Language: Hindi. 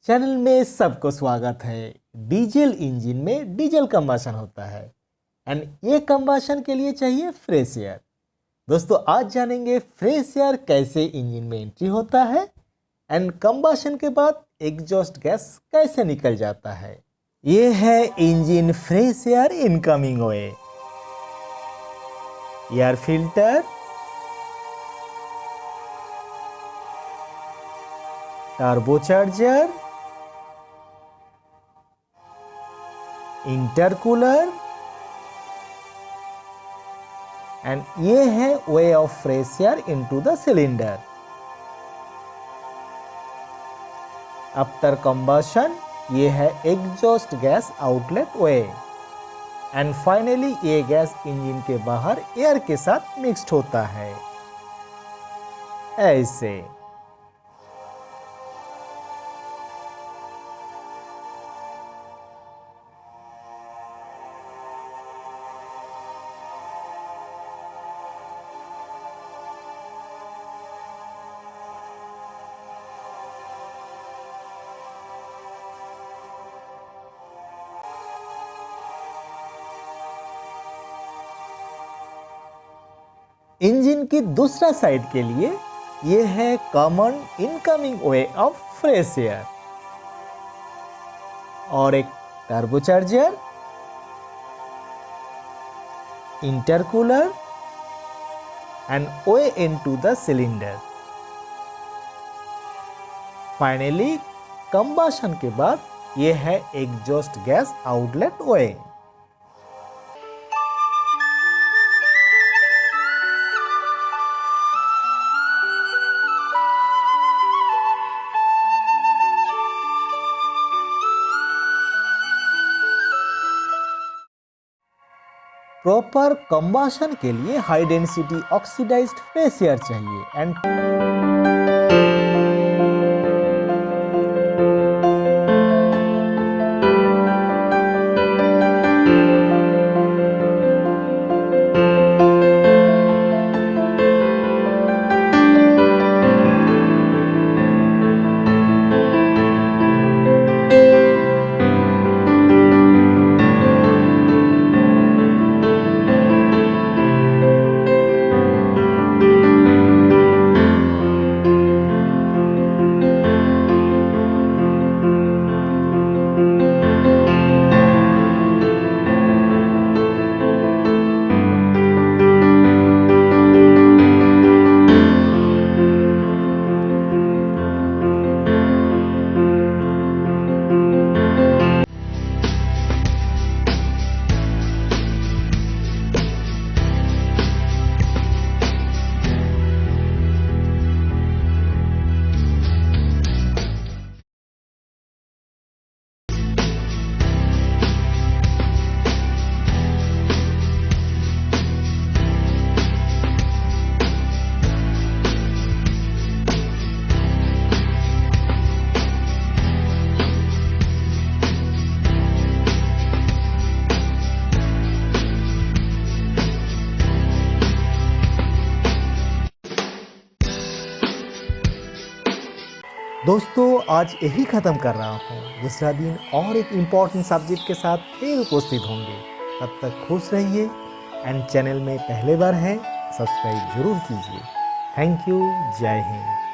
चैनल में सबको स्वागत है। डीजल इंजन में डीजल कंबशन होता है एंड ये कंबशन के लिए चाहिए फ्रेश एयर। दोस्तों आज जानेंगे फ्रेश एयर कैसे इंजन में एंट्री होता है एंड कंबशन के बाद एग्जॉस्ट गैस कैसे निकल जाता है। ये है engine fresh air incoming way, air filter, turbocharger, intercooler and ये है वे of fresh air into the cylinder. After combustion ये है exhaust gas outlet way and finally ये गैस इंजन के बाहर एयर के साथ मिक्स्ड होता है ऐसे। इंजन की दूसरा साइड के लिए यह है common incoming way of fresh air और एक turbocharger, intercooler and way into the cylinder. Finally combustion के बाद यह है exhaust gas outlet way. Proper combustion के लिए high density oxidized fresh air चाहिए एंड दोस्तों आज यही खत्म कर रहा हूँ। दूसरा दिन और एक इम्पॉर्टेंट सब्जेक्ट के साथ फिर उपस्थित होंगे। तब तक खुश रहिए एंड चैनल में पहले बार हैं सब्सक्राइब जरूर कीजिए। Thank you. जय हिंद।